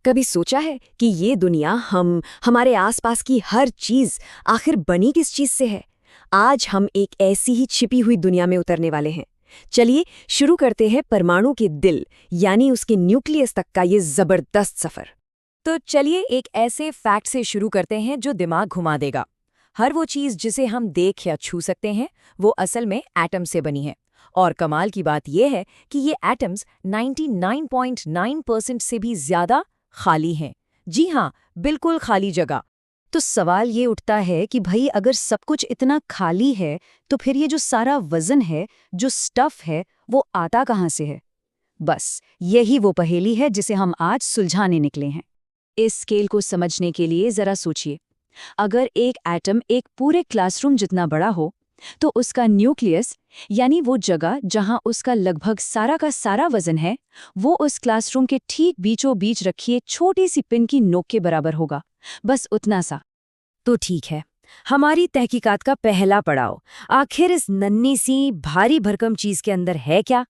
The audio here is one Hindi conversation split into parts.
कभी सोचा है कि ये दुनिया हमारे आसपास की हर चीज आखिर बनी किस चीज से है? आज हम एक ऐसी ही छिपी हुई दुनिया में उतरने वाले हैं। चलिए शुरू करते हैं परमाणु के दिल यानी उसके न्यूक्लियस तक का ये जबरदस्त सफर। तो चलिए एक ऐसे फैक्ट से शुरू करते हैं जो दिमाग घुमा देगा। हर वो चीज जिसे हम देख या छू सकते हैं वो असल में एटम से बनी है। और कमाल की बात यह है कि ये एटम्स 99.9% से भी ज्यादा खाली हैं। जी हाँ, बिल्कुल खाली जगह। तो सवाल ये उठता है कि भाई अगर सब कुछ इतना खाली है तो फिर ये जो सारा वजन है, जो स्टफ है, वो आता कहाँ से है? बस यही वो पहेली है जिसे हम आज सुलझाने निकले हैं। इस स्केल को समझने के लिए जरा सोचिए, अगर एक एटम एक पूरे क्लासरूम जितना बड़ा हो तो उसका न्यूक्लियस यानी वो जगह जहां उसका लगभग सारा का सारा वजन है, वो उस क्लासरूम के ठीक बीचों बीच रखी छोटी सी पिन की नोक के बराबर होगा। बस उतना सा। तो ठीक है, हमारी तहकीकात का पहला पड़ाव आखिर इस नन्ही सी भारी भरकम चीज के अंदर है क्या?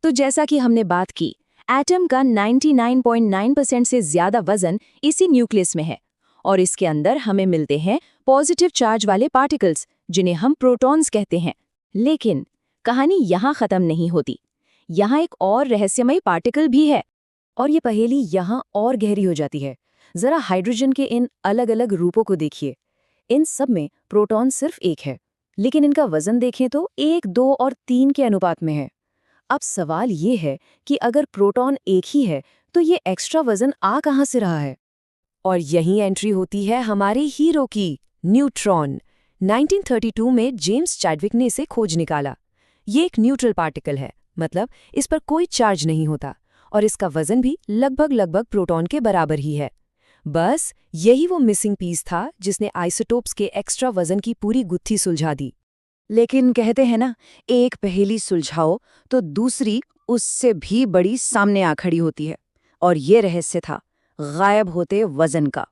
तो जैसा कि हमने बात की, एटम का 99.9% से ज्यादा वजन इसी न्यूक्लियस में है और इसके अंदर हमें मिलते हैं पॉजिटिव चार्ज वाले पार्टिकल्स जिन्हें हम प्रोटॉन्स कहते हैं। लेकिन कहानी यहाँ खत्म नहीं होती। यहाँ एक और रहस्यमय पार्टिकल भी है। और ये पहेली यहाँ और गहरी हो जाती है। जरा हाइड्रोजन के इन अलग अलग रूपों को देखिए। इन सब में प्रोटॉन सिर्फ एक है, लेकिन इनका वजन देखें तो 1, 2 और 3 के अनुपात में है। अब सवाल ये है कि अगर प्रोटॉन एक ही है तो ये एक्स्ट्रा वजन आ कहाँ से रहा है? और यही एंट्री होती है हमारे हीरो की, न्यूट्रॉन। 1932 में जेम्स चैडविक ने इसे खोज निकाला। ये एक न्यूट्रल पार्टिकल है, मतलब इस पर कोई चार्ज नहीं होता और इसका वजन भी लगभग प्रोटॉन के बराबर ही है। बस यही वो मिसिंग पीस था जिसने आइसोटोप्स के एक्स्ट्रा वजन की पूरी गुत्थी सुलझा दी। लेकिन कहते हैं ना, एक पहेली सुलझाओ तो दूसरी उससे भी बड़ी सामने आ खड़ी होती है। और ये रहस्य था गायब होते वजन का।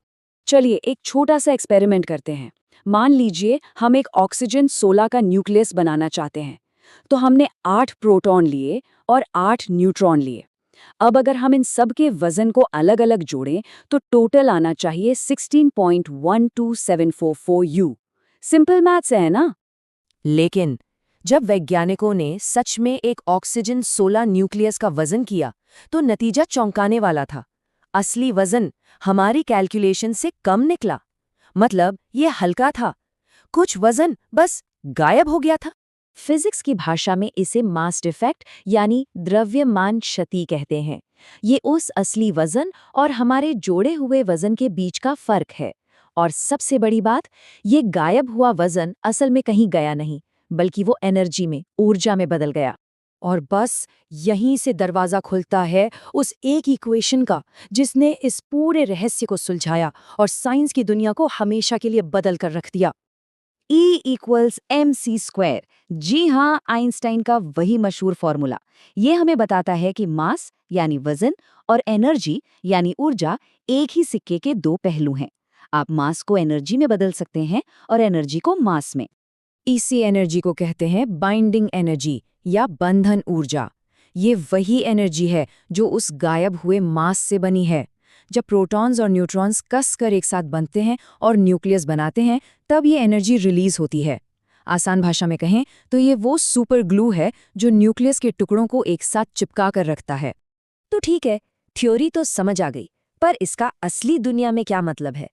चलिए एक छोटा सा एक्सपेरिमेंट करते हैं। मान लीजिए हम एक ऑक्सीजन 16 का न्यूक्लियस बनाना चाहते हैं। तो हमने 8 प्रोटॉन लिए और 8 न्यूट्रॉन लिए। अब अगर हम इन सब के वजन को अलग अलग जोड़ें तो टोटल आना चाहिए 16.12744 U। सिंपल मैथ्स है ना? लेकिन जब वैज्ञानिकों ने सच में एक ऑक्सीजन 16 न्यूक्लियस का वजन किया तो नतीजा चौंकाने वाला था। असली वजन हमारी कैलकुलेशन से कम निकला। मतलब ये हल्का था, कुछ वजन बस गायब हो गया था। फिजिक्स की भाषा में इसे मास डिफेक्ट यानी द्रव्यमान क्षति कहते हैं। ये उस असली वजन और हमारे जोड़े हुए वजन के बीच का फर्क है। और सबसे बड़ी बात, ये गायब हुआ वजन असल में कहीं गया नहीं, बल्कि वो एनर्जी में, ऊर्जा में बदल गया। और बस यहीं से दरवाजा खुलता है उस एक इक्वेशन का जिसने इस पूरे रहस्य को सुलझाया और साइंस की दुनिया को हमेशा के लिए बदल कर रख दिया। E=mc²। जी हाँ, आइंस्टाइन का वही मशहूर फॉर्मूला। ये हमें बताता है कि मास यानी वजन और एनर्जी यानी ऊर्जा एक ही सिक्के के दो पहलू हैं। आप मास को एनर्जी में बदल सकते हैं और एनर्जी को मास में। इसी एनर्जी को कहते हैं बाइंडिंग एनर्जी या बंधन ऊर्जा। ये वही एनर्जी है जो उस गायब हुए मास से बनी है। जब प्रोटॉन्स और न्यूट्रॉन्स कसकर एक साथ बनते हैं और न्यूक्लियस बनाते हैं, तब ये एनर्जी रिलीज होती है। आसान भाषा में कहें तो ये वो सुपर ग्लू है जो न्यूक्लियस के टुकड़ों को एक साथ चिपका कर रखता है। तो ठीक है, थ्योरी तो समझ आ गई, पर इसका असली दुनिया में क्या मतलब है?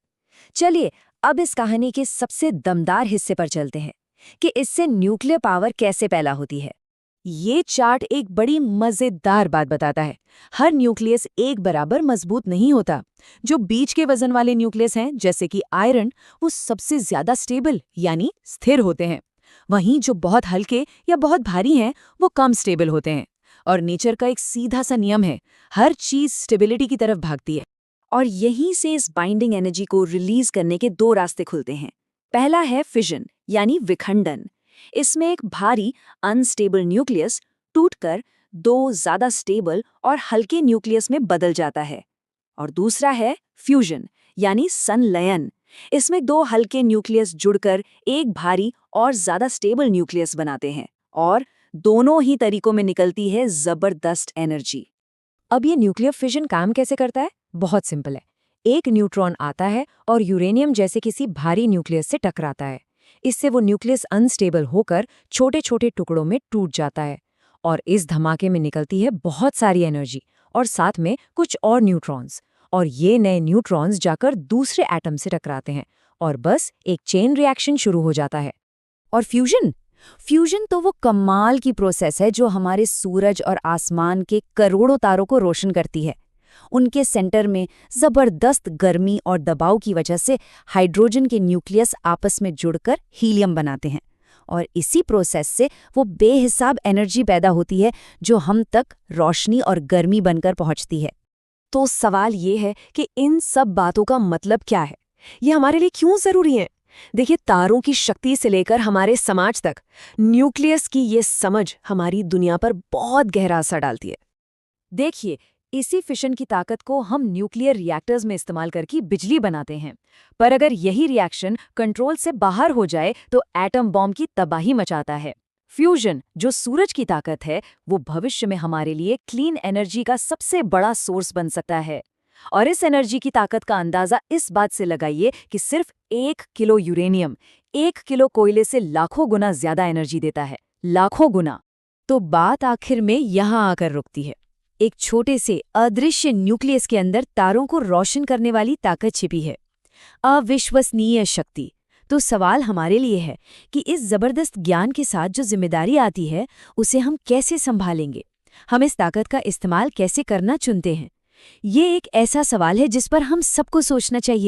चलिए अब इस कहानी के सबसे दमदार हिस्से पर चलते हैं कि इससे न्यूक्लियर पावर कैसे पैदा होती है। ये चार्ट एक बड़ी मजेदार बात बताता है। हर न्यूक्लियस एक बराबर मजबूत नहीं होता। जो बीच के वजन वाले न्यूक्लियस हैं, जैसे कि आयरन, वो सबसे ज्यादा स्टेबल यानी स्थिर होते हैं। वहीं जो बहुत हल्के या बहुत भारी हैं, वो कम स्टेबल होते हैं। और नेचर का एक सीधा सा नियम है, हर चीज स्टेबिलिटी की तरफ भागती है। और यहीं से इस बाइंडिंग एनर्जी को रिलीज करने के दो रास्ते खुलते हैं। पहला है फिजन यानी विखंडन। इसमें एक भारी अनस्टेबल न्यूक्लियस टूटकर दो ज्यादा स्टेबल और हल्के न्यूक्लियस में बदल जाता है। और दूसरा है फ्यूजन यानी संलयन। इसमें दो हल्के न्यूक्लियस जुड़कर एक भारी और ज्यादा स्टेबल न्यूक्लियस बनाते हैं और दोनों ही तरीकों में निकलती है जबरदस्त एनर्जी। अब ये न्यूक्लियर फिजन काम कैसे करता है, बहुत सिंपल है। एक न्यूट्रॉन आता है और यूरेनियम जैसे किसी भारी न्यूक्लियस से टकराता है। इससे वो न्यूक्लियस अनस्टेबल होकर छोटे छोटे टुकड़ों में टूट जाता है और इस धमाके में निकलती है बहुत सारी एनर्जी और साथ में कुछ और न्यूट्रॉन्स। और ये नए न्यूट्रॉन्स जाकर दूसरे एटम से टकराते हैं और बस एक चेन रिएक्शन शुरू हो जाता है। और फ्यूजन तो वो कमाल की प्रोसेस है जो हमारे सूरज और आसमान के करोड़ों तारों को रोशन करती है। उनके सेंटर में जबरदस्त गर्मी और दबाव की वजह से हाइड्रोजन के न्यूक्लियस आपस में जुड़कर हीलियम बनाते हैं और इसी प्रोसेस से वो बेहिसाब एनर्जी पैदा होती है जो हम तक रोशनी और गर्मी बनकर पहुंचती है। तो सवाल ये है कि इन सब बातों का मतलब क्या है, ये हमारे लिए क्यों जरूरी है? देखिए, तारों की शक्ति से लेकर हमारे समाज तक न्यूक्लियस की ये समझ हमारी दुनिया पर बहुत गहरा असर डालती है। देखिए, इसी फिशन की ताकत को हम न्यूक्लियर रिएक्टर्स में इस्तेमाल करके बिजली बनाते हैं, पर अगर यही रिएक्शन कंट्रोल से बाहर हो जाए तो एटम बॉम्ब की तबाही मचाता है। फ्यूजन, जो सूरज की ताकत है, वो भविष्य में हमारे लिए क्लीन एनर्जी का सबसे बड़ा सोर्स बन सकता है। और इस एनर्जी की ताकत का अंदाजा इस बात से लगाइए कि सिर्फ 1 किलो यूरेनियम 1 किलो कोयले से लाखों गुना ज्यादा एनर्जी देता है, लाखों गुना। तो बात आखिर में यहाँ आकर रुकती है। एक छोटे से अदृश्य न्यूक्लियस के अंदर तारों को रोशन करने वाली ताकत छिपी है, अविश्वसनीय शक्ति। तो सवाल हमारे लिए है कि इस जबरदस्त ज्ञान के साथ जो जिम्मेदारी आती है, उसे हम कैसे संभालेंगे? हम इस ताकत का इस्तेमाल कैसे करना चुनते हैं? ये एक ऐसा सवाल है जिस पर हम सबको सोचना चाहिए।